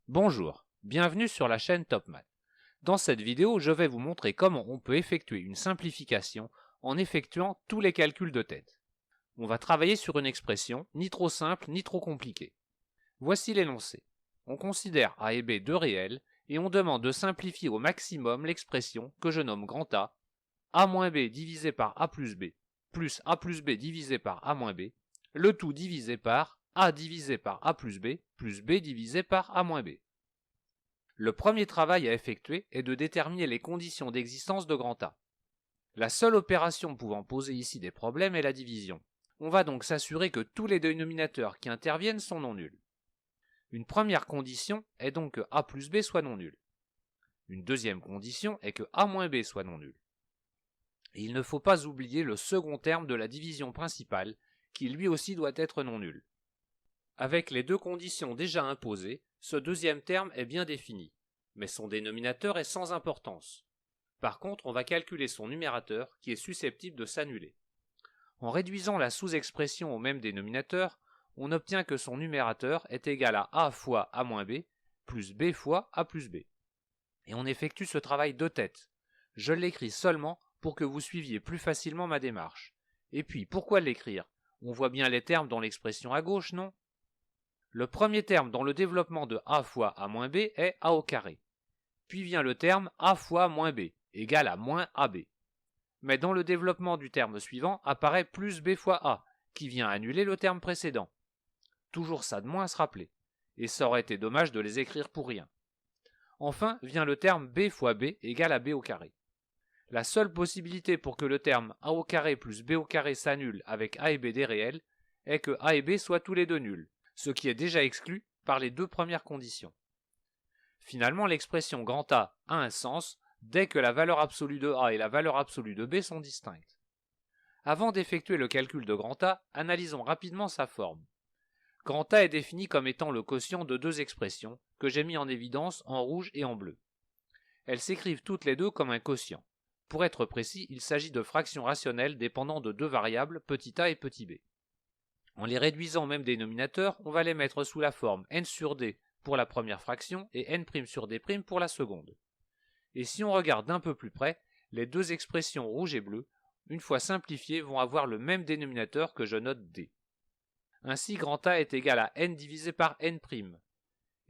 Bonjour, bienvenue sur la chaîne Top Math. Dans cette vidéo, je vais vous montrer comment on peut effectuer une simplification en effectuant tous les calculs de tête. On va travailler sur une expression ni trop simple ni trop compliquée. Voici l'énoncé. On considère A et B deux réels et on demande de simplifier au maximum l'expression que je nomme grand A moins B divisé par A plus B B divisé par A moins B, le tout divisé par A divisé par A plus B divisé par A moins B. Le premier travail à effectuer est de déterminer les conditions d'existence de grand A. La seule opération pouvant poser ici des problèmes est la division. On va donc s'assurer que tous les dénominateurs qui interviennent sont non nuls. Une première condition est donc que A plus B soit non nul. Une deuxième condition est que A moins B soit non nul. Et il ne faut pas oublier le second terme de la division principale, qui lui aussi doit être non nul. Avec les deux conditions déjà imposées, ce deuxième terme est bien défini, mais son dénominateur est sans importance. Par contre, on va calculer son numérateur qui est susceptible de s'annuler. En réduisant la sous-expression au même dénominateur, on obtient que son numérateur est égal à A fois A moins B, plus B fois A plus B. Et on effectue ce travail de tête. Je l'écris seulement pour que vous suiviez plus facilement ma démarche. Et puis, pourquoi l'écrire? On voit bien les termes dans l'expression à gauche, non? Le premier terme dans le développement de A fois A moins B est A au carré. Puis vient le terme A fois moins B, égal à moins AB. Mais dans le développement du terme suivant apparaît plus B fois A, qui vient annuler le terme précédent. Toujours ça de moins à se rappeler. Et ça aurait été dommage de les écrire pour rien. Enfin vient le terme B fois B égale à B au carré. La seule possibilité pour que le terme A au carré plus B au carré s'annule avec A et B des réels est que A et B soient tous les deux nuls, ce qui est déjà exclu par les deux premières conditions. Finalement, l'expression grand A a un sens dès que la valeur absolue de A et la valeur absolue de B sont distinctes. Avant d'effectuer le calcul de grand A, analysons rapidement sa forme. Grand A est défini comme étant le quotient de deux expressions que j'ai mis en évidence en rouge et en bleu. Elles s'écrivent toutes les deux comme un quotient. Pour être précis, il s'agit de fractions rationnelles dépendant de deux variables, petit a et petit b. En les réduisant au même dénominateur, on va les mettre sous la forme n sur d pour la première fraction et n' sur d' pour la seconde. Et si on regarde d'un peu plus près, les deux expressions rouge et bleu, une fois simplifiées, vont avoir le même dénominateur que je note d. Ainsi, grand A est égal à n divisé par n'.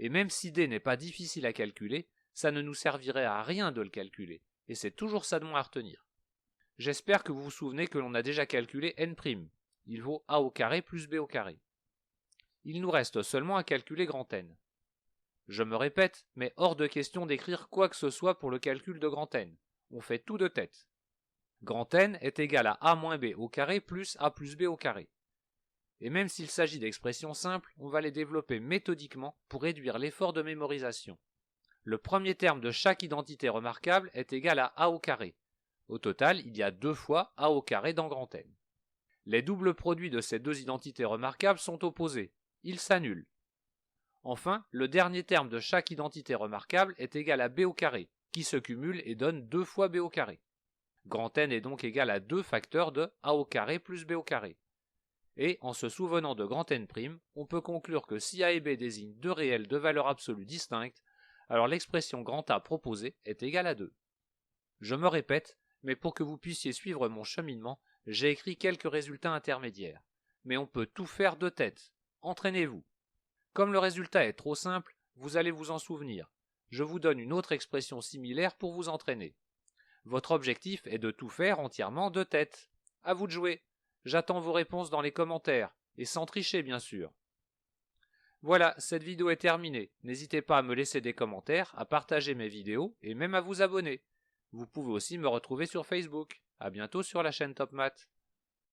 Et même si d n'est pas difficile à calculer, ça ne nous servirait à rien de le calculer. Et c'est toujours ça de moins à retenir. J'espère que vous vous souvenez que l'on a déjà calculé n'. Il vaut A au carré plus B au carré. Il nous reste seulement à calculer grand N. Je me répète, mais hors de question d'écrire quoi que ce soit pour le calcul de grand N. On fait tout de tête. Grand N est égal à A moins B au carré plus A plus B au carré. Et même s'il s'agit d'expressions simples, on va les développer méthodiquement pour réduire l'effort de mémorisation. Le premier terme de chaque identité remarquable est égal à A au carré. Au total, il y a deux fois A au carré dans grand N. Les doubles produits de ces deux identités remarquables sont opposés. Ils s'annulent. Enfin, le dernier terme de chaque identité remarquable est égal à B au carré, qui se cumule et donne 2 fois B au carré. Grand N est donc égal à 2 facteurs de A au carré plus B au carré. Et, en se souvenant de grand N', on peut conclure que si A et B désignent deux réels de valeur absolue distinctes, alors l'expression grand A proposée est égale à 2. Je me répète, mais pour que vous puissiez suivre mon cheminement, j'ai écrit quelques résultats intermédiaires. Mais on peut tout faire de tête. Entraînez-vous. Comme le résultat est trop simple, vous allez vous en souvenir. Je vous donne une autre expression similaire pour vous entraîner. Votre objectif est de tout faire entièrement de tête. À vous de jouer. J'attends vos réponses dans les commentaires, et sans tricher bien sûr. Voilà, cette vidéo est terminée. N'hésitez pas à me laisser des commentaires, à partager mes vidéos et même à vous abonner. Vous pouvez aussi me retrouver sur Facebook. À bientôt sur la chaîne Top Math.